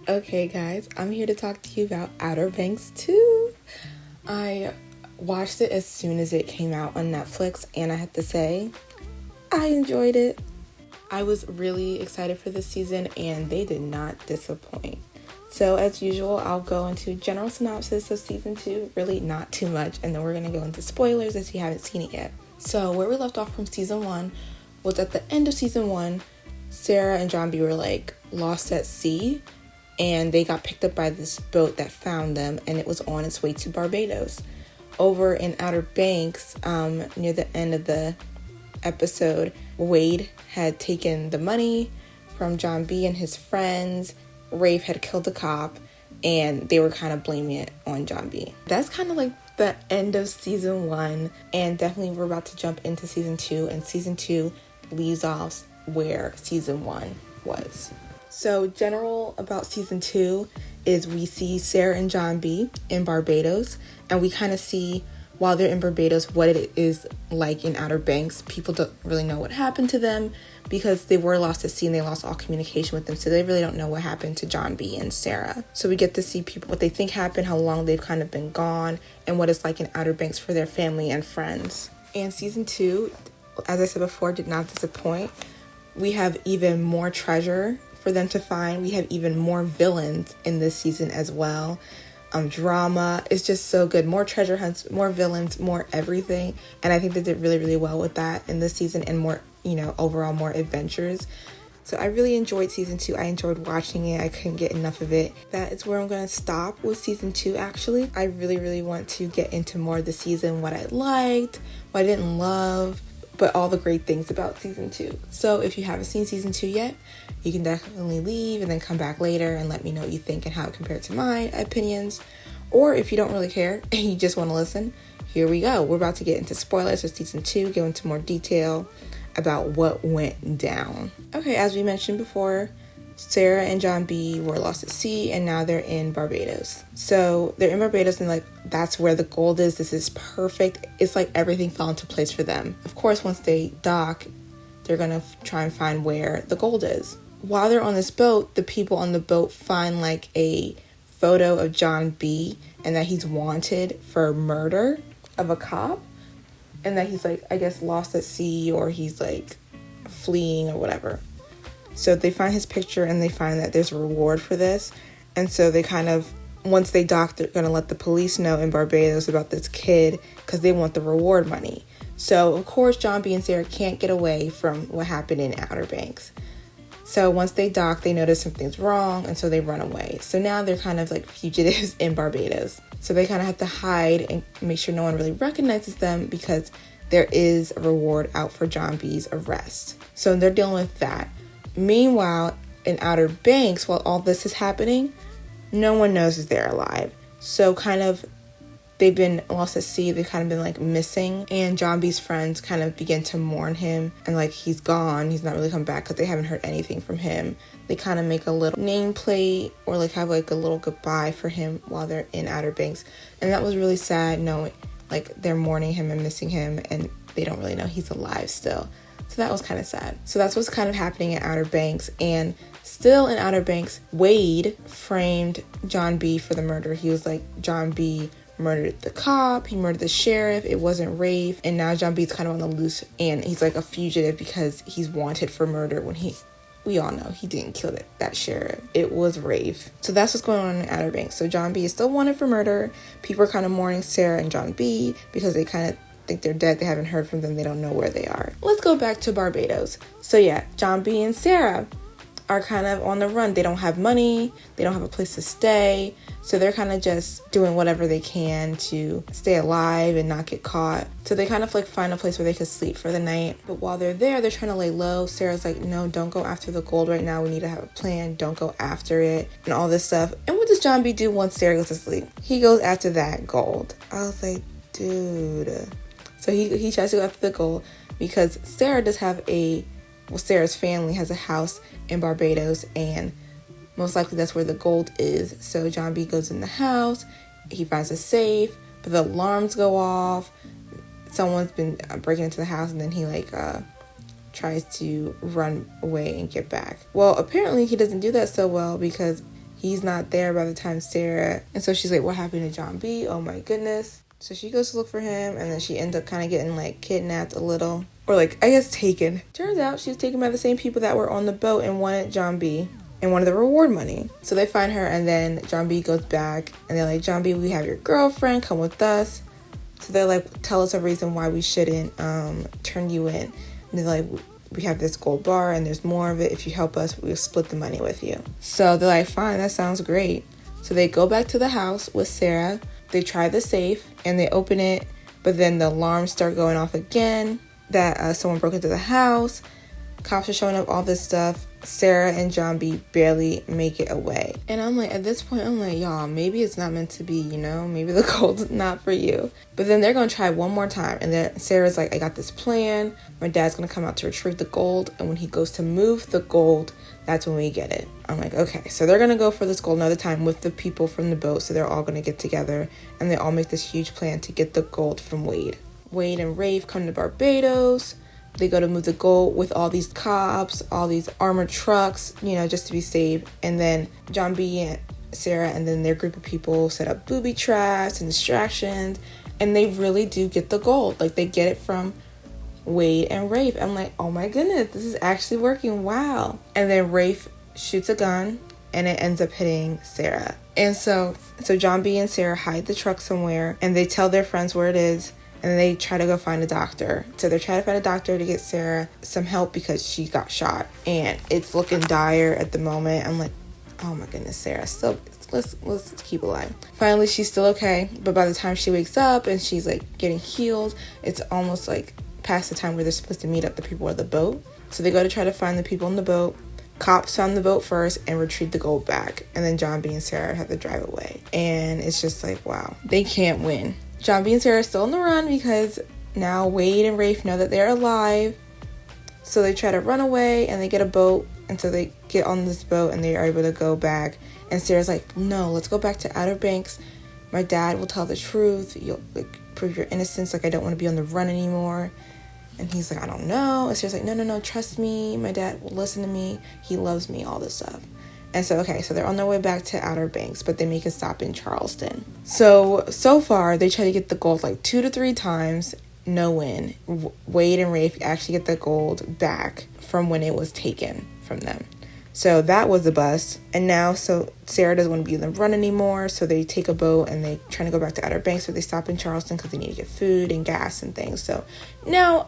Okay, guys, I'm here to talk to you about Outer Banks 2. I watched it as soon as it came out on Netflix, and I have to say, I enjoyed it. I was really excited for this season, and they did not disappoint. So, as usual, I'll go into general synopsis of season 2, really not too much, and then we're going to go into spoilers if you haven't seen it yet. So, where we left off from season 1 was at the end of season 1, Sarah and John B were lost at sea, and they got picked up by this boat that found them, and it was on its way to Barbados. Over in Outer Banks, near the end of the episode, Wade had taken the money from John B and his friends. Rafe had killed a cop, and they were kind of blaming it on John B. That's kind of like the end of season 1, and definitely we're about to jump into season 2, and season 2 leaves off where season 1 was. So general about season 2 is we see Sarah and John B in Barbados, and we kind of see while they're in Barbados what it is like in Outer Banks. People don't really know what happened to them because they were lost at sea and they lost all communication with them, so they really don't know what happened to John B and Sarah. So we get to see people, what they think happened, how long they've kind of been gone, and what it's like in Outer Banks for their family and friends. And season 2, as I said before, did not disappoint. We have even more treasure for them to find. We have even more villains in this season as well. Drama is just so good. More treasure hunts, more villains, more everything. And I think they did really, really well with that in this season, and more, overall more adventures. So I really enjoyed season 2. I enjoyed watching it. I couldn't get enough of it. That is where I'm going to stop with season 2, actually. I really, really want to get into more of the season, what I liked, what I didn't love, but all the great things about season 2. So if you haven't seen season 2 yet, you can definitely leave and then come back later and let me know what you think and how it compared to my opinions. Or if you don't really care and you just want to listen, here we go. We're about to get into spoilers for season 2, go into more detail about what went down. Okay, as we mentioned before, Sarah and John B were lost at sea, and now they're in Barbados. So they're in Barbados, and that's where the gold is. This is perfect. It's like everything fell into place for them. Of course, once they dock, they're gonna try and find where the gold is. While they're on this boat, the people on the boat find a photo of John B, and that he's wanted for murder of a cop, and that he's I guess lost at sea, or he's fleeing or whatever. So they find his picture, and they find that there's a reward for this. And so they once they dock, they're going to let the police know in Barbados about this kid because they want the reward money. So, of course, John B and Sarah can't get away from what happened in Outer Banks. So once they dock, they notice something's wrong, and so they run away. So now they're kind of fugitives in Barbados. So they kind of have to hide and make sure no one really recognizes them because there is a reward out for John B's arrest. So they're dealing with that. Meanwhile, in Outer Banks, while all this is happening, no one knows if they're alive. So they've been lost at sea. They've kind of been missing. And John B's friends kind of begin to mourn him. And he's gone. He's not really come back because they haven't heard anything from him. They kind of make a little nameplate or have a little goodbye for him while they're in Outer Banks. And that was really sad knowing they're mourning him and missing him. And they don't really know he's alive still. So that was kind of sad. So that's what's kind of happening in Outer Banks. And still in Outer Banks, Wade framed John B for the murder. He was John B murdered the cop, he murdered the sheriff, it wasn't Rafe. And now John B's kind of on the loose, and he's a fugitive because he's wanted for murder when we all know he didn't kill that sheriff. It was Rafe. So that's what's going on in Outer Banks. So John B is still wanted for murder. People are kind of mourning Sarah and John B because they kind of think they're dead. They haven't heard from them. They don't know where they are. Let's go back to Barbados. So yeah, John B and Sarah are kind of on the run. They don't have money. They don't have a place to stay. So they're kind of just doing whatever they can to stay alive and not get caught. So they kind of find a place where they could sleep for the night. But while they're there, they're trying to lay low. Sarah's no, don't go after the gold right now. We need to have a plan. Don't go after it and all this stuff. And what does John B do once Sarah goes to sleep? He goes after that gold. I was dude. So he tries to go after the gold because Sarah does have Sarah's family has a house in Barbados, and most likely that's where the gold is. So John B goes in the house, he finds a safe, but the alarms go off. Someone's been breaking into the house, and then he tries to run away and get back. Well, apparently he doesn't do that so well because He's not there by the time Sarah, and so she's like, what happened to John B? Oh my goodness. So she goes to look for him, and then she ends up kind of getting like kidnapped a little, or like I guess taken. Turns out she was taken by the same people that were on the boat and wanted John B and wanted the reward money. So they find her, and then John B goes back, and they're like, John B, we have your girlfriend, come with us. So they're like, tell us a reason why we shouldn't turn you in. And they're like, we have this gold bar and there's more of it. If you help us, we'll split the money with you. So they're like, fine, that sounds great. So they go back to the house with Sarah. They try the safe and they open it, but then the alarms start going off again that someone broke into the house. Cops are showing up, all this stuff. Sarah and John B barely make it away. And I'm like, at this point, I'm like, y'all, maybe it's not meant to be, you know? Maybe the gold's not for you. But then they're going to try one more time. And then Sarah's like, I got this plan. My dad's going to come out to retrieve the gold. And when he goes to move the gold, that's when we get it. I'm like, okay. So they're going to go for this gold another time with the people from the boat. So they're all going to get together. And they all make this huge plan to get the gold from Wade. Wade and Rafe come to Barbados. They go to move the gold with all these cops, all these armored trucks, you know, just to be safe. And then John B and Sarah and then their group of people set up booby traps and distractions. And they really do get the gold. Like, they get it from Wade and Rafe. I'm like, oh my goodness, this is actually working. Wow. And then Rafe shoots a gun and it ends up hitting Sarah. And so John B and Sarah hide the truck somewhere and they tell their friends where it is. And they try to go find a doctor. So they're trying to find a doctor to get Sarah some help because she got shot. And it's looking dire at the moment. I'm like, oh my goodness, Sarah, still, let's keep alive. Finally, she's still okay. But by the time she wakes up and she's like getting healed, it's almost like past the time where they're supposed to meet up the people at the boat. So they go to try to find the people on the boat. Cops found the boat first and retrieve the gold back. And then John B and Sarah have to drive away. And it's just like, wow, they can't win. John B and Sarah are still on the run because now Wade and Rafe know that they're alive. So they try to run away and they get a boat. And so they get on this boat and they are able to go back. And Sarah's like, no, let's go back to Outer Banks. My dad will tell the truth. You'll prove your innocence. Like, I don't want to be on the run anymore. And he's like, I don't know. And Sarah's like, no, trust me. My dad will listen to me. He loves me, all this stuff. And so they're on their way back to Outer Banks, but they make a stop in Charleston. So far, they try to get the gold like 2 to 3 times, no win. Wade and Rafe actually get the gold back from when it was taken from them. So that was a bust. And now, so Sarah doesn't want to be in the run anymore, so they take a boat and they trying to go back to Outer Banks, so they stop in Charleston because they need to get food and gas and things. So now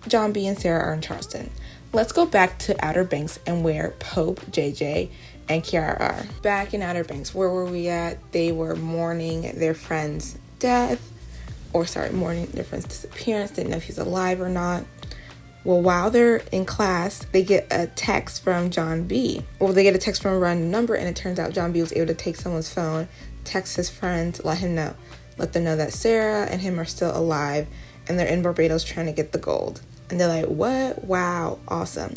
John B and Sarah are in Charleston. Let's go back to Outer Banks and where Pope, JJ, and Kiara are. Back in Outer Banks, where were we at? They were mourning their friend's mourning their friend's disappearance. Didn't know if he's alive or not. Well, while they're in class, they get a text from John B. Well, they get a text from a random number, and it turns out John B was able to take someone's phone, text his friend, let them know that Sarah and him are still alive, and they're in Barbados trying to get the gold. And they're like, what? Wow, awesome.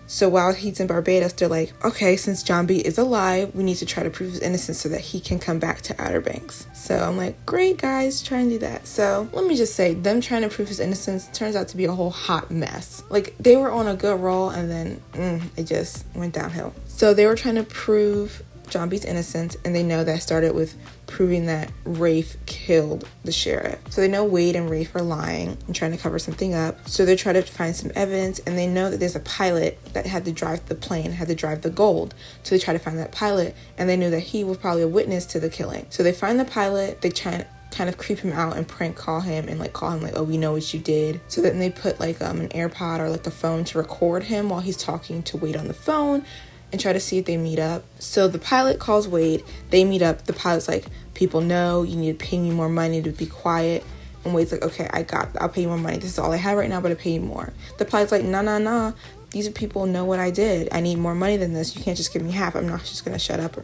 So while he's in Barbados, they're like, okay, since John B is alive, we need to try to prove his innocence so that he can come back to Outer Banks. So I'm like, great, guys, try and do that. So let me just say, them trying to prove his innocence turns out to be a whole hot mess. Like, they were on a good roll, and then it just went downhill. So they were trying to prove John B's innocence, and they know that started with proving that Rafe killed the sheriff. So they know Wade and Rafe are lying and trying to cover something up. So they're trying to find some evidence, and they know that there's a pilot that had to drive the plane, had to drive the gold. So they try to find that pilot, and they knew that he was probably a witness to the killing. So they find the pilot, they try kind of creep him out and prank call him and call him oh, we know what you did. So then they put an AirPod or the phone to record him while he's talking to Wade on the phone, and try to see if they meet up. So the pilot calls Wade, they meet up. The pilot's like, people know, you need to pay me more money to be quiet. And Wade's like, okay, I'll pay you more money. This is all I have right now, but I'll pay you more. The pilot's like, nah. These people know what I did. I need more money than this. You can't just give me half. I'm not just gonna shut up.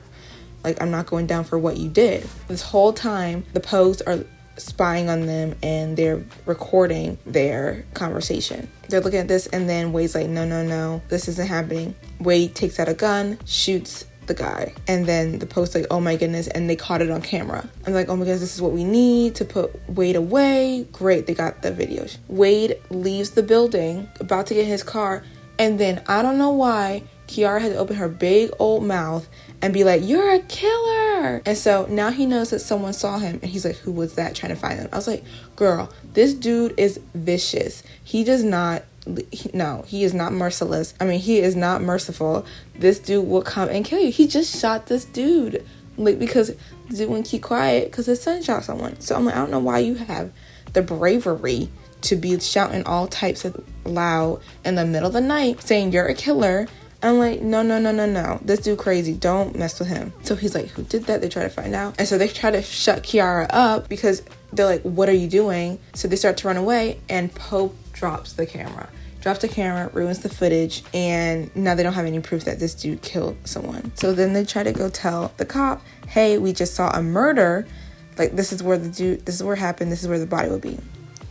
I'm not going down for what you did. This whole time, the Pogues are spying on them and they're recording their conversation. They're looking at this, and then Wade's like, no, this isn't happening. Wade takes out a gun, shoots the guy, and then the Pogues like, oh my goodness, and they caught it on camera. I'm like, oh my goodness, this is what we need to put Wade away. Great, they got the videos. Wade leaves the building, about to get his car, and then I don't know why Kiara had to open her big old mouth and be like, "You're a killer." And so now he knows that someone saw him, and he's like, "Who was that?" Trying to find them. I was like, girl, this dude is vicious. He is not merciless. I mean, he is not merciful. This dude will come and kill you. He just shot this dude, like, because the dude wouldn't keep quiet because his son shot someone. So I'm like, I don't know why you have the bravery to be shouting all types of loud in the middle of the night saying you're a killer. I'm like, no. This dude crazy. Don't mess with him. So he's like, who did that? They try to find out. And so they try to shut Kiara up because they're like, what are you doing? So they start to run away, and Pope drops the camera, ruins the footage, and now they don't have any proof that this dude killed someone. So then they try to go tell the cop, hey, we just saw a murder. Like, this is where it happened. This is where the body will be.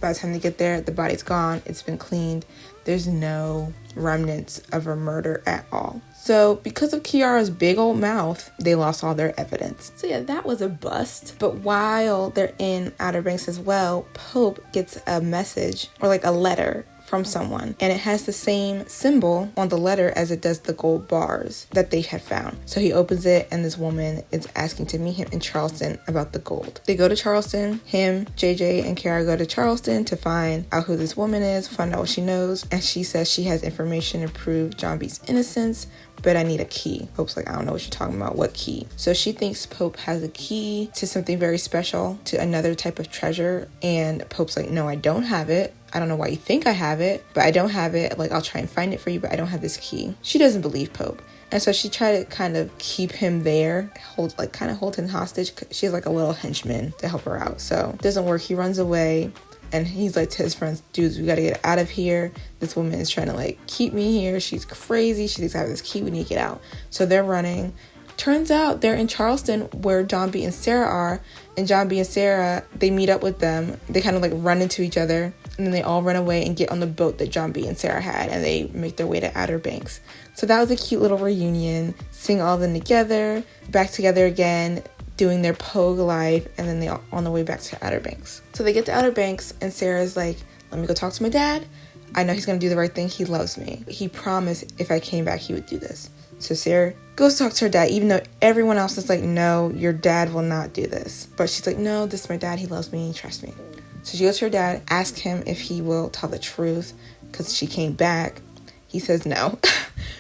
By the time they get there, the body's gone. It's been cleaned. There's no remnants of a murder at all. So because of Kiara's big old mouth, they lost all their evidence. So yeah, that was a bust. But while they're in Outer Banks as well, Pope gets a message, or like a letter, from someone, and it has the same symbol on the letter as it does the gold bars that they had found. So he opens it, and this woman is asking to meet him in Charleston about the gold. They go to Charleston. Him, JJ, and Kiara go to Charleston to find out who this woman is, find out what she knows, and she says she has information to prove John B's innocence, but I need a key. Pope's like, I don't know what you're talking about. What key? So she thinks Pope has a key to something very special, to another type of treasure, and Pope's like, no, I don't have it. I don't know why you think I have it, but I don't have it. Like, I'll try and find it for you, but I don't have this key. She doesn't believe Pope. And so she tried to kind of keep him there, hold him hostage. She has like a little henchman to help her out. So it doesn't work. He runs away, and he's like to his friends, dudes, we got to get out of here. This woman is trying to like keep me here. She's crazy. She thinks I have this key. We need to get out. So they're running. Turns out they're in Charleston where John B and Sarah are, and John B and Sarah, they meet up with them. They kind of like run into each other, and then they all run away and get on the boat that John B and Sarah had, and they make their way to Outer Banks. So that was a cute little reunion, seeing all of them together, back together again, doing their Pogue life, and then they all on the way back to Outer Banks. So they get to Outer Banks, and Sarah's like, let me go talk to my dad. I know he's going to do the right thing. He loves me. He promised if I came back, he would do this. So Sarah goes to talk to her dad, even though everyone else is like, no, your dad will not do this. But she's like, no, this is my dad. He loves me. Trust me. So she goes to her dad, asks him if he will tell the truth because she came back. He says no.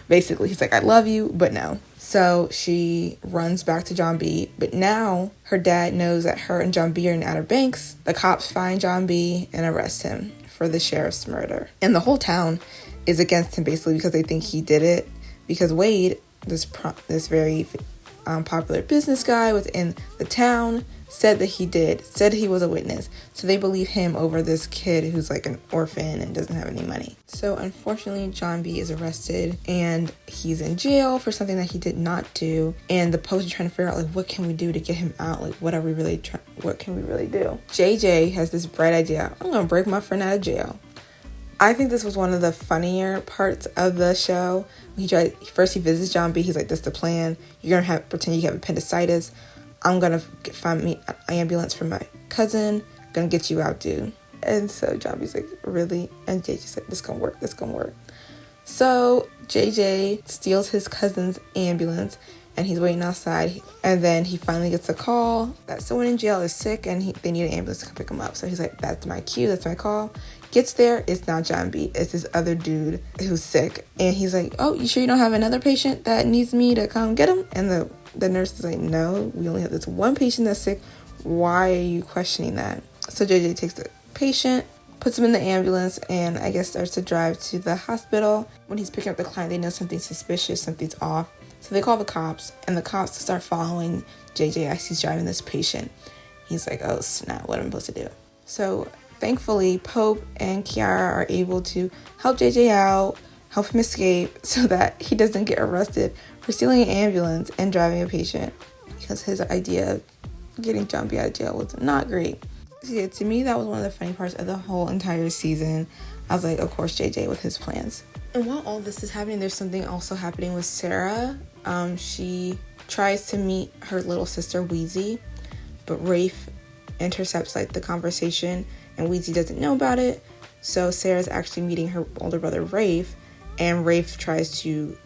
Basically, he's like, I love you, but no. So she runs back to John B. But now her dad knows that her and John B are in Outer Banks. The cops find John B and arrest him for the sheriff's murder. And the whole town is against him basically because they think he did it. Because Wade, this very popular business guy within the town, said that he did, said he was a witness. So they believe him over this kid who's like an orphan and doesn't have any money. So unfortunately, John B is arrested and he's in jail for something that he did not do. And the Post is trying to figure out, like, what can we do to get him out? Like, what can we really do? JJ has this bright idea. I'm going to break my friend out of jail. I think this was one of the funnier parts of the show. He visits John B. He's like, this is the plan. You're going to pretend you have appendicitis. I'm going to find me an ambulance for my cousin. Going to get you out, dude. And so John B's like, really? And JJ's like, this going to work. So JJ steals his cousin's ambulance and he's waiting outside. And then he finally gets a call that someone in jail is sick and they need an ambulance to come pick him up. So he's like, that's my cue. That's my call. Gets there, it's not John B. It's this other dude who's sick. And he's like, oh, you sure you don't have another patient that needs me to come get him? And the nurse is like, no, we only have this one patient that's sick. Why are you questioning that? So JJ takes the patient, puts him in the ambulance, and I guess starts to drive to the hospital. When he's picking up the client, they know something's suspicious, something's off. So they call the cops, and the cops start following JJ as he's driving this patient. He's like, oh, snap, what am I supposed to do? So thankfully, Pope and Kiara are able to help JJ out, help him escape so that he doesn't get arrested for stealing an ambulance and driving a patient, because his idea of getting John B out of jail was not great. So yeah, to me, that was one of the funny parts of the whole entire season. I was like, of course, JJ with his plans. And while all this is happening, there's something also happening with Sarah. She tries to meet her little sister, Wheezy, but Rafe intercepts like the conversation, and Wheezy doesn't know about it. So Sarah's actually meeting her older brother, Rafe, and Rafe tries to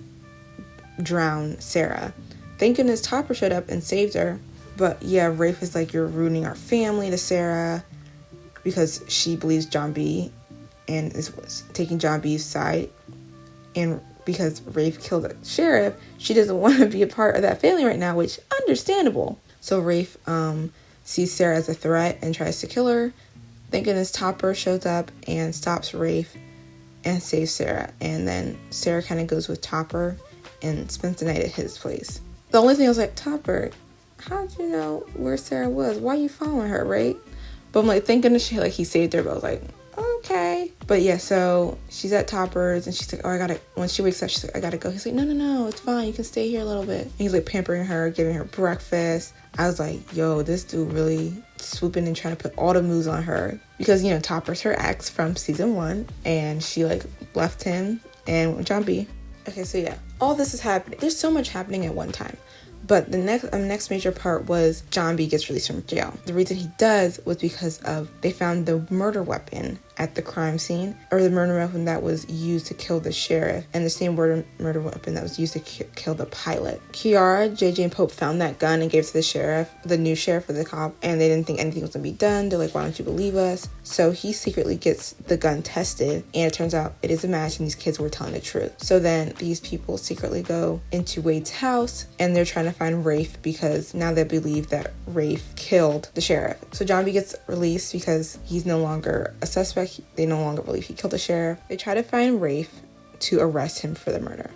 drown Sarah. Thank goodness Topper showed up and saved her. But yeah, Rafe is like, you're ruining our family to Sarah, because she believes John B. and is taking John B's side. And because Rafe killed the sheriff, she doesn't want to be a part of that family right now, which understandable. So Rafe sees Sarah as a threat and tries to kill her. Thank goodness Topper shows up and stops Rafe and saves Sarah. And then Sarah kind of goes with Topper and spends the night at his place. The only thing I was like, Topper, how'd you know where Sarah was? Why are you following her, right? But I'm like, thank goodness he saved her. But I was like, okay. But yeah, so she's at Topper's and she's like, when she wakes up, she's like, I gotta go. He's like, no, it's fine. You can stay here a little bit. And he's like pampering her, giving her breakfast. I was like, yo, this dude really swooping and trying to put all the moves on her. Because, Topper's her ex from season 1. And she left him and went with John B. Okay, so yeah, all this is happening. There's so much happening at one time. But the next major part was John B gets released from jail. The reason he does was because they found the murder weapon at the crime scene, or the murder weapon that was used to kill the sheriff, and the same murder weapon that was used to kill the pilot. Kiara, JJ, and Pope found that gun and gave it to the sheriff, the new sheriff of the cop, and they didn't think anything was going to be done. They're like, why don't you believe us? So he secretly gets the gun tested, and it turns out it is a match, and these kids were telling the truth. So then these people secretly go into Wade's house, and they're trying to find Rafe, because now they believe that Rafe killed the sheriff. So John B gets released because he's no longer a suspect. They no longer believe he killed the sheriff. They try to find Rafe to arrest him for the murder.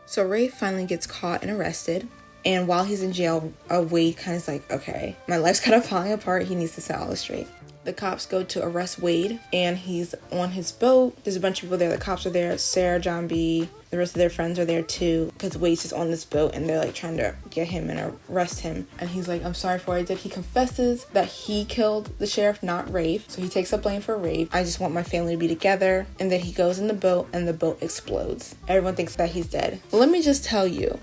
So Rafe finally gets caught and arrested. And while he's in jail, Wade kind of is like, okay, my life's kind of falling apart. He needs to set all this straight. The cops go to arrest Wade, and he's on his boat. There's a bunch of people there. The cops are there. Sarah, John B., the rest of their friends are there too, because Wade's just on this boat, and they're trying to get him and arrest him. And he's like, I'm sorry for what I did. He confesses that he killed the sheriff, not Rafe. So he takes the blame for Rafe. I just want my family to be together. And then he goes in the boat, and the boat explodes. Everyone thinks that he's dead. Well, let me just tell you,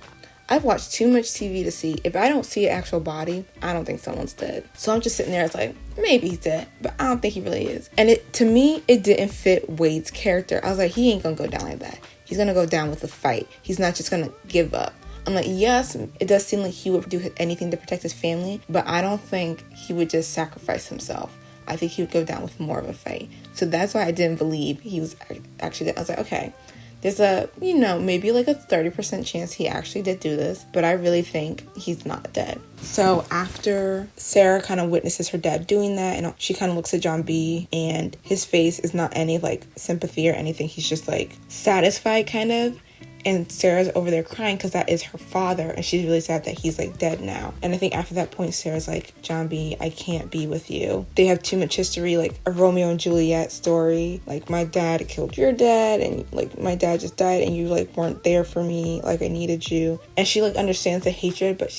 I've watched too much TV to see. If I don't see an actual body, I don't think someone's dead. So I'm just sitting there, it's like, maybe he's dead, but I don't think he really is. And to me, it didn't fit Wade's character. I was like, he ain't gonna go down like that. He's gonna go down with a fight. He's not just gonna give up. I'm like, yes, it does seem like he would do anything to protect his family, but I don't think he would just sacrifice himself. I think he would go down with more of a fight. So that's why I didn't believe he was actually dead. I was like, okay, there's maybe a 30% chance he actually did do this, but I really think he's not dead. So after Sarah kind of witnesses her dad doing that, and she kind of looks at John B, and his face is not any sympathy or anything. He's just satisfied kind of. And Sarah's over there crying because that is her father, and she's really sad that he's dead now. And I think after that point, Sarah's like, John B, I can't be with you. They have too much history, a Romeo and Juliet story. My dad killed your dad, and my dad just died, and you weren't there for me. I needed you. And she understands the hatred, but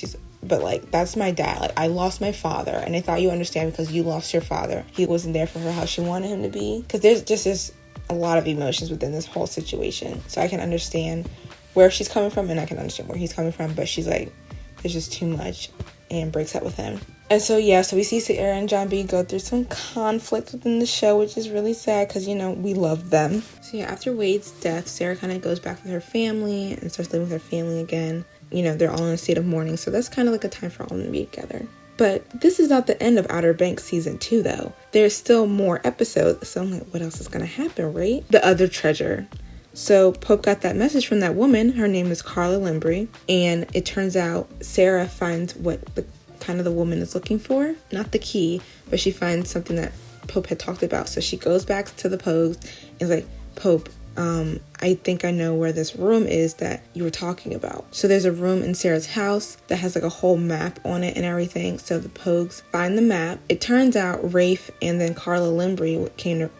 that's my dad. I lost my father, and I thought you understand because you lost your father. He wasn't there for her how she wanted him to be. Because there's just a lot of emotions within this whole situation. So I can understand where she's coming from, and I can understand where he's coming from, but she's like, there's just too much, and breaks up with him. And so we see Sarah and John B go through some conflict within the show, which is really sad because, we love them. So after Wade's death, Sarah kind of goes back with her family and starts living with her family again. They're all in a state of mourning, so that's kind of a time for all of them to be together. But this is not the end of Outer Banks season 2, though. There's still more episodes, so I'm like, what else is going to happen, right? The other treasure. So Pope got that message from that woman. Her name is Carla Limbri, and it turns out Sarah finds what the woman is looking for. Not the key, but she finds something that Pope had talked about. So she goes back to the Pogues and is like, Pope, I think I know where this room is that you were talking about. So there's a room in Sarah's house that has a whole map on it and everything. So the Pogues find the map. It turns out Rafe and then Carla Limbri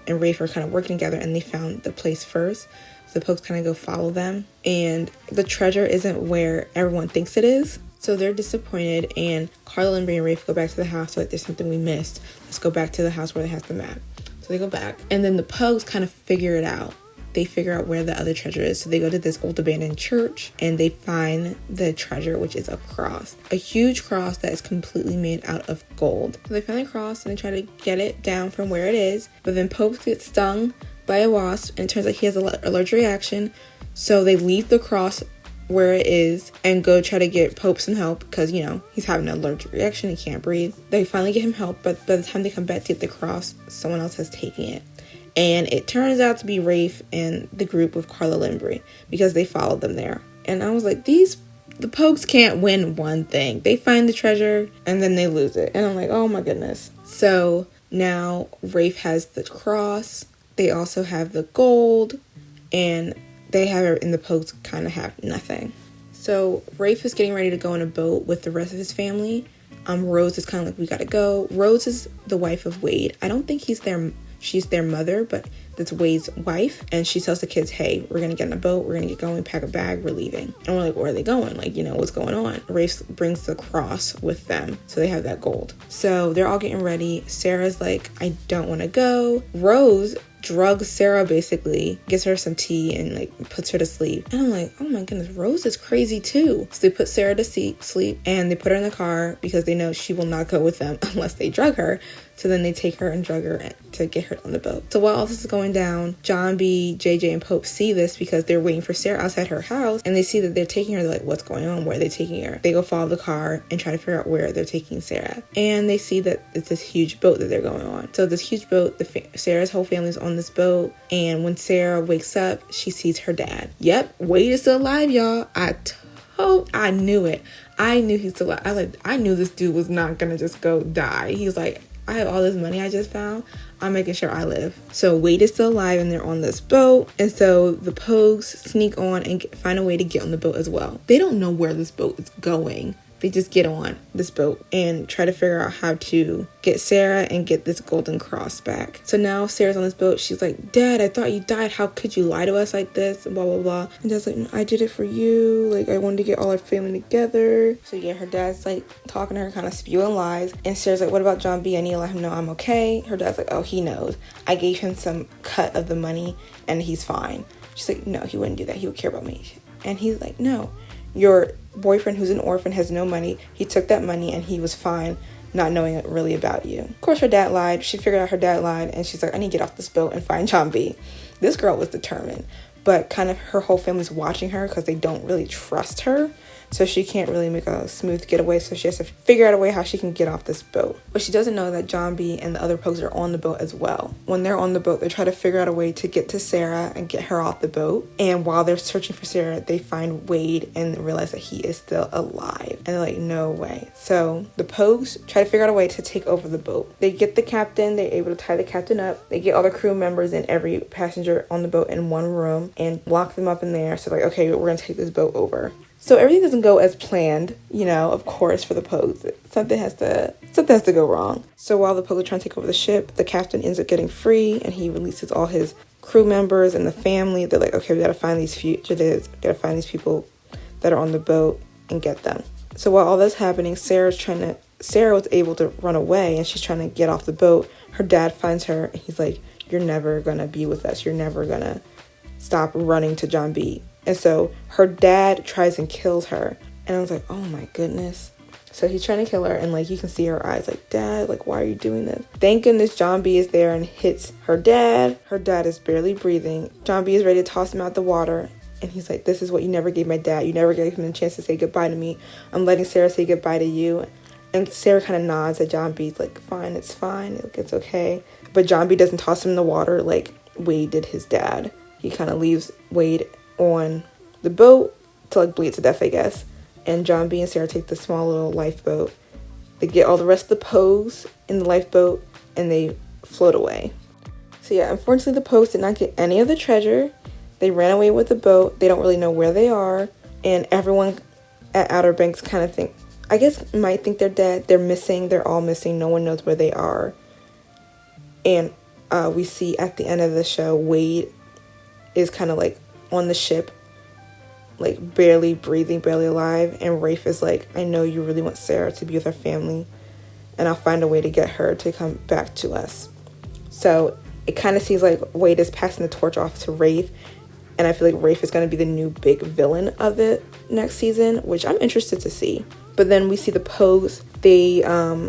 and Rafe are kind of working together, and they found the place first. So the Pogues kind of go follow them, and the treasure isn't where everyone thinks it is. So they're disappointed, and Carla Limbri and Rafe go back to the house. There's something we missed. Let's go back to the house where it has the map. So they go back, and then the Pogues kind of figure it out. They figure out where the other treasure is. So they go to this old abandoned church, and they find the treasure, which is a cross. A huge cross that is completely made out of gold. So they find the cross, and they try to get it down from where it is. But then Pope gets stung by a wasp, and it turns out he has an allergic reaction. So they leave the cross where it is and go try to get Pope some help because, you know, he's having an allergic reaction. He can't breathe. They finally get him help, but by the time they come back to get the cross, someone else has taken it. And it turns out to be Rafe and the group with Carla Limbri because they followed them there. And I was like, the Pogues can't win one thing. They find the treasure and then they lose it. And I'm like, oh my goodness. So now Rafe has the cross. They also have the gold. And they have it, and the Pogues kind of have nothing. So Rafe is getting ready to go on a boat with the rest of his family. Rose is kind of like, we gotta go. Rose is the wife of Wade. I don't think she's their mother, but that's Wade's wife. And she tells the kids, hey, we're gonna get on a boat, we're gonna get going, pack a bag, we're leaving. And we're like, where are they going? Like, you know, what's going on? Rafe brings the cross with them, so they have that gold. So they're all getting ready. Sarah's like, I don't want to go. Rose drugs Sarah, basically gives her some tea and like puts her to sleep. And I'm like, oh my goodness, Rose is crazy too. So they put Sarah to sleep and they put her in the car because they know she will not go with them unless they drug her. So then they take her and drug her to get her on the boat. So while all this is going down, John B, JJ, and Pope see this because they're waiting for Sarah outside her house, and they see that they're taking her. They're like, what's going on? Where are they taking her? They go follow the car and try to figure out where they're taking Sarah. And they see that it's this huge boat that they're going on. So this huge boat, Sarah's whole family's on this boat, and when Sarah wakes up, she sees her dad. Yep, Wade is still alive, y'all. I knew it. I knew he's still alive. I knew this dude was not gonna just go die. He's like, I have all this money I just found. I'm making sure I live. So Wade is still alive and they're on this boat. And so the Pogues sneak on and find a way to get on the boat as well. They don't know where this boat is going. They just get on this boat and try to figure out how to get Sarah and get this golden cross back. So now Sarah's on this boat. She's like, Dad, I thought you died. How could you lie to us like this? And blah, blah, blah. And Dad's like, I did it for you. Like, I wanted to get all our family together. So yeah, her dad's like talking to her, kind of spewing lies. And Sarah's like, what about John B? I need to let him know I'm okay. Her dad's like, oh, he knows. I gave him some cut of the money and he's fine. She's like, no, he wouldn't do that. He would care about me. And he's like, no, your boyfriend who's an orphan has no money. He took that money and he was fine, not knowing it really about you. Of course, her dad lied. She figured out her dad lied and she's like, I need to get off this boat and find John B. This girl was determined, but kind of her whole family's watching her because they don't really trust her. So she can't really make a smooth getaway. So she has to figure out a way how she can get off this boat. But she doesn't know that John B and the other Pogues are on the boat as well. When they're on the boat, they try to figure out a way to get to Sarah and get her off the boat. And while they're searching for Sarah, they find Wade and realize that he is still alive. And they're like, no way. So the Pogues try to figure out a way to take over the boat. They get the captain. They're able to tie the captain up. They get all the crew members and every passenger on the boat in one room and lock them up in there. So like, okay, we're going to take this boat over. So everything doesn't go as planned, you know, of course, for the Pogues. Something has to go wrong. So while the Pogues are trying to take over the ship, the captain ends up getting free and he releases all his crew members and the family. They're like, okay, we got to find these fugitives. We got to find these people that are on the boat and get them. So while all that's happening, Sarah was able to run away and she's trying to get off the boat. Her dad finds her and he's like, you're never going to be with us. You're never going to stop running to John B. And so her dad tries and kills her. And I was like, oh my goodness. So he's trying to kill her. And like, you can see her eyes like, Dad, like, why are you doing this? Thank goodness John B is there and hits her dad. Her dad is barely breathing. John B is ready to toss him out the water. And he's like, this is what you never gave my dad. You never gave him a chance to say goodbye to me. I'm letting Sarah say goodbye to you. And Sarah kind of nods at John B's like, fine, it's fine. It's okay. But John B doesn't toss him in the water like Wade did his dad. He kind of leaves Wade on the boat to like bleed to death, I guess. And John B and Sarah take the small little lifeboat. They get all the rest of the Pogues in the lifeboat and they float away. So yeah, unfortunately the Pogues did not get any of the treasure. They ran away with the boat. They don't really know where they are. And everyone at Outer Banks kind of might think they're dead. They're missing. They're all missing. No one knows where they are. And we see at the end of the show, Wade is kind of like on the ship, like barely breathing, barely alive. And Rafe is like, I know you really want Sarah to be with her family and I'll find a way to get her to come back to us. So it kind of seems like Wade is passing the torch off to Rafe. And I feel like Rafe is going to be the new big villain of the next season, which I'm interested to see. But then we see the Pogues. They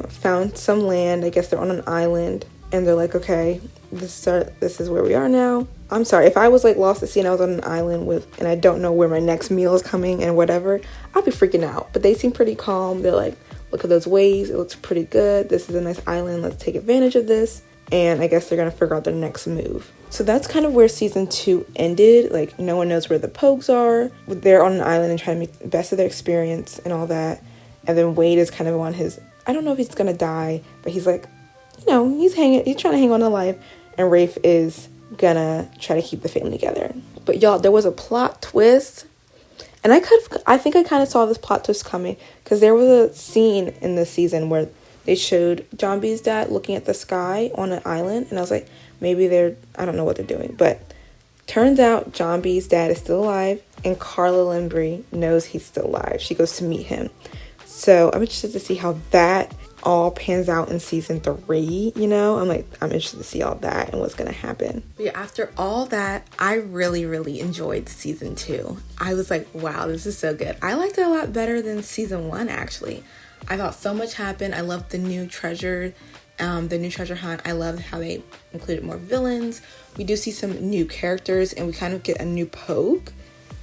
found some land. I guess they're on an island. and they're like, okay, this is where we are now. I'm sorry, if I was like lost at sea and I was on an island and I don't know where my next meal is coming and whatever, I'd be freaking out. But they seem pretty calm. They're like, look at those waves, it looks pretty good, this is a nice island, let's take advantage of this. And I guess they're gonna figure out their next move. So that's kind of where season 2 ended. Like, no one knows where the Pogues are. They're on an island and trying to make the best of their experience and all that. And then Wade is kind of on his, I don't know if he's gonna die, but he's like, he's trying to hang on to life. And Rafe is gonna try to keep the family together. But y'all, there was a plot twist. And I think I kind of saw this plot twist coming, because there was a scene in this season where they showed John B's dad looking at the sky on an island, and I was like, maybe I don't know what they're doing. But turns out John B's dad is still alive, and Carla Limbri knows he's still alive. She goes to meet him. So I'm interested to see how that all pans out in season 3, I'm interested to see all that and what's gonna happen. But yeah, after all that, I really, really enjoyed season 2. I was like, wow, this is so good. I liked it a lot better than season 1, actually. I thought so much happened. I loved the new treasure hunt. I loved how they included more villains. We do see some new characters, and we kind of get a new Pogue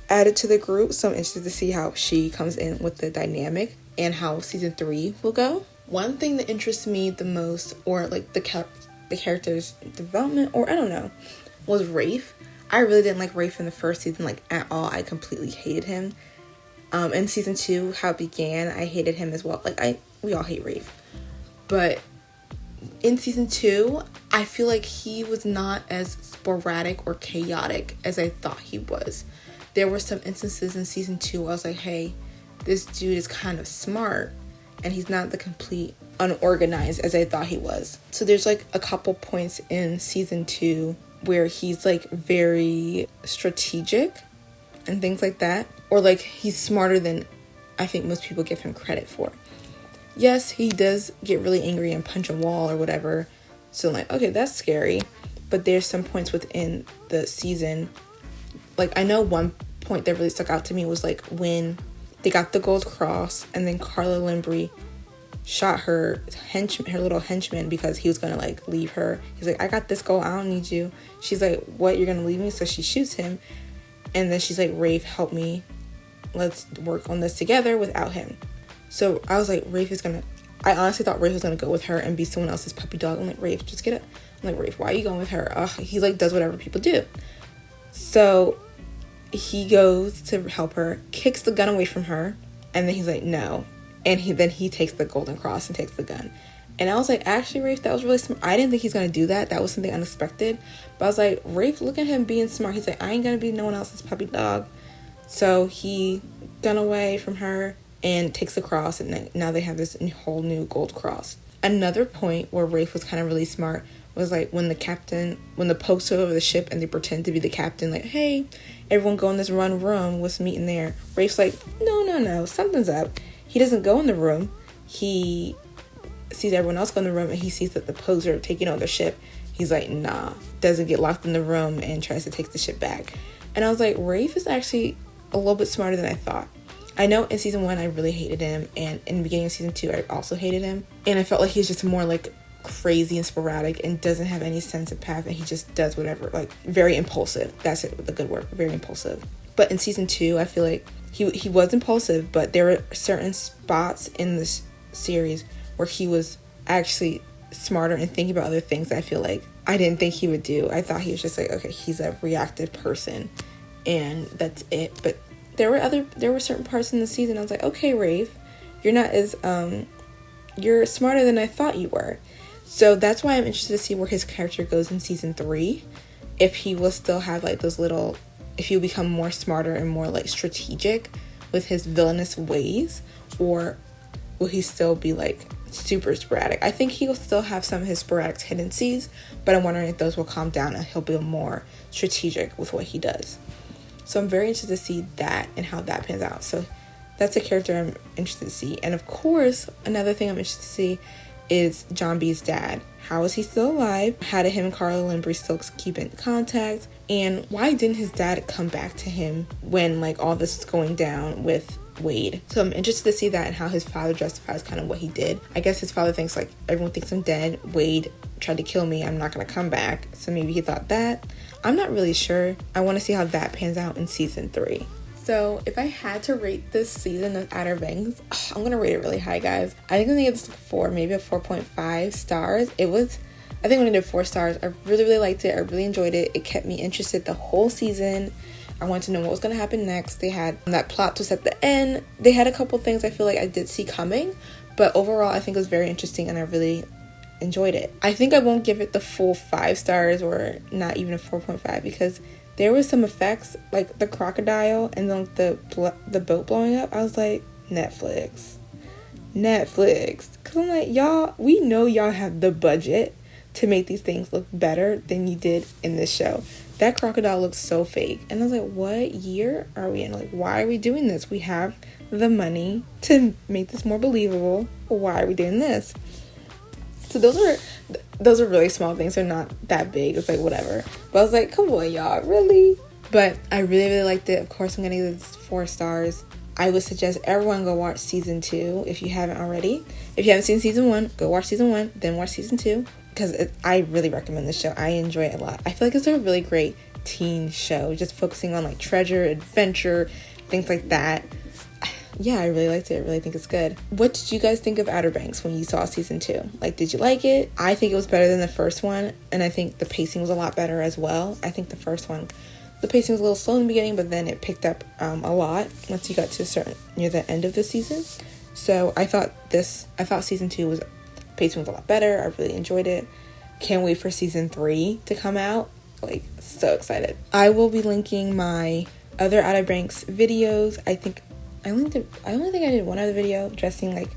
added to the group. So I'm interested to see how she comes in with the dynamic and how season 3 will go. One thing that interests me the most, or like the character's development, or I don't know, was Rafe. I really didn't like Rafe in the first season, like at all. I completely hated him. In season 2, how it began, I hated him as well. Like we all hate Rafe. But in season 2, I feel like he was not as sporadic or chaotic as I thought he was. There were some instances in season 2 where I was like, hey, this dude is kind of smart, and he's not the complete unorganized as I thought he was. So there's like a couple points in season 2 where he's like very strategic and things like that. Or like he's smarter than I think most people give him credit for. Yes, he does get really angry and punch a wall or whatever. So like, okay, that's scary. But there's some points within the season. Like, I know one point that really stuck out to me was like when they got the gold cross and then Carla Limbri shot her little henchman because he was gonna like leave her. He's like, I got this gold, I don't need you. She's like, what, you're gonna leave me? So she shoots him, and then she's like, Rafe, help me, let's work on this together without him. So I was like, I honestly thought Rafe was gonna go with her and be someone else's puppy dog. I'm like, Rafe, just get it. I'm like, Rafe, why are you going with her? He like does whatever people do. So he goes to help her, kicks the gun away from her, and then he's like, no. And then he takes the golden cross and takes the gun. And I was like, actually, Rafe, that was really smart. I didn't think he's going to do that. That was something unexpected. But I was like, Rafe, look at him being smart. He's like, I ain't going to be no one else's puppy dog. So he gun away from her and takes the cross. And now they have this whole new gold cross. Another point where Rafe was kind of really smart was like when the Pogues took over the ship and they pretend to be the captain, like, hey, everyone go in this one room, let's meet in there. Rafe's like, no, something's up. He doesn't go in the room. He sees everyone else go in the room, and he sees that the Pogues are taking over the ship. He's like, nah, doesn't get locked in the room and tries to take the ship back. And I was like, Rafe is actually a little bit smarter than I thought. I know in season 1 I really hated him, and in the beginning of season 2 I also hated him. And I felt like he's just more like crazy and sporadic and doesn't have any sense of path, and he just does whatever, like very impulsive. That's it, the good word, very impulsive. But in season 2 I feel like he was impulsive, but there were certain spots in this series where he was actually smarter and thinking about other things that I feel like I didn't think he would do. I thought he was just like, okay, he's a reactive person and that's it. But there were certain parts in the season I was like, okay, Rafe, you're not as you're smarter than I thought you were. So that's why I'm interested to see where his character goes in season 3. If he will still have like those little, if he'll become more smarter and more like strategic with his villainous ways, or will he still be like super sporadic? I think he'll still have some of his sporadic tendencies, but I'm wondering if those will calm down and he'll be more strategic with what he does. So I'm very interested to see that and how that pans out. So that's a character I'm interested to see. And of course, another thing I'm interested to see is John B's dad. How is he still alive? How did him and Carla Limbri still keep in contact? And why didn't his dad come back to him when like all this is going down with Wade? So I'm interested to see that and how his father justifies kind of what he did. I guess his father thinks like everyone thinks I'm dead. Wade tried to kill me, I'm not gonna come back. So maybe he thought that. I'm not really sure. I want to see how that pans out in season 3. So if I had to rate this season of Outer Banks, I'm gonna rate it really high, guys. I think I'm gonna give this 4, maybe a 4.5 stars. I think when I did 4 stars, I really liked it. I really enjoyed it. It kept me interested the whole season. I wanted to know what was going to happen next. They had that plot twist at the end. They had a couple things I feel like I did see coming, but overall I think it was very interesting and I really enjoyed it. I think I won't give it the full 5 stars or not even a 4.5 because there was some effects like the crocodile and then the boat blowing up. I was like, Netflix. Because I'm like, y'all, we know y'all have the budget to make these things look better than you did in this show. That crocodile looks so fake. And I was like, what year are we in? Like, why are we doing this? We have the money to make this more believable. Why are we doing this? So those are really small things. They're not that big. It's like, whatever. But I was like, come on, y'all, really? But I really liked it. Of course, I'm going to give this 4 stars. I would suggest everyone go watch season 2 if you haven't already. If you haven't seen season 1, go watch season 1, then watch season 2. Because I really recommend this show. I enjoy it a lot. I feel like it's a really great teen show. Just focusing on like treasure, adventure, things like that. Yeah, I really liked it. I really think it's good. What did you guys think of Outer Banks when you saw season 2? Like, did you like it? I think it was better than the first one. And I think the pacing was a lot better as well. I think the first one, the pacing was a little slow in the beginning, but then it picked up a lot once you got to near the end of the season. So I thought season 2 was pacing was a lot better. I really enjoyed it. Can't wait for season 3 to come out. Like, so excited. I will be linking my other Outer Banks videos. I only think I did one other video dressing like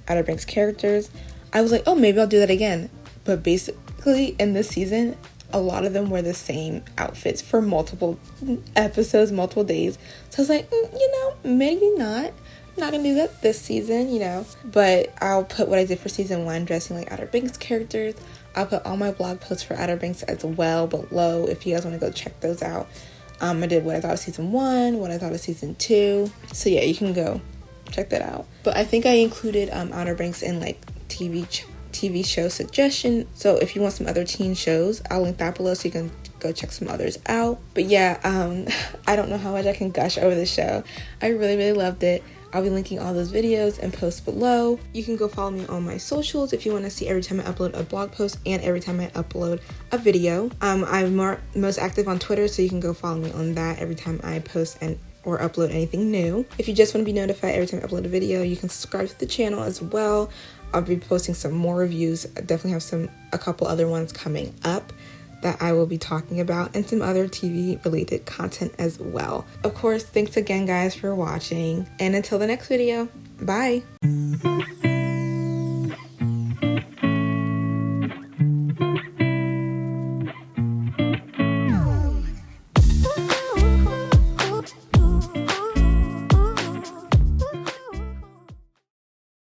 Outer Banks characters. I was like, oh, maybe I'll do that again. But basically in this season, a lot of them were the same outfits for multiple episodes, multiple days. So I was like, maybe not. Not gonna do that this season, but I'll put what I did for season 1 dressing like Outer Banks characters. I'll put all my blog posts for Outer Banks as well below if you guys want to go check those out. I did what I thought of season 1, what I thought of season 2, so yeah, you can go check that out. But I think I included Outer Banks in like TV show suggestion, so if you want some other teen shows, I'll link that below so you can go check some others out. But yeah, I don't know how much I can gush over the show. I really loved it. I'll be linking all those videos and posts below. You can go follow me on my socials if you want to see every time I upload a blog post and every time I upload a video. I'm most active on Twitter, so you can go follow me on that every time I post or upload anything new. If you just want to be notified every time I upload a video, you can subscribe to the channel as well. I'll be posting some more reviews. I definitely have a couple other ones coming up that I will be talking about, and some other TV related content as well. Of course, thanks again guys for watching, and until the next video, bye!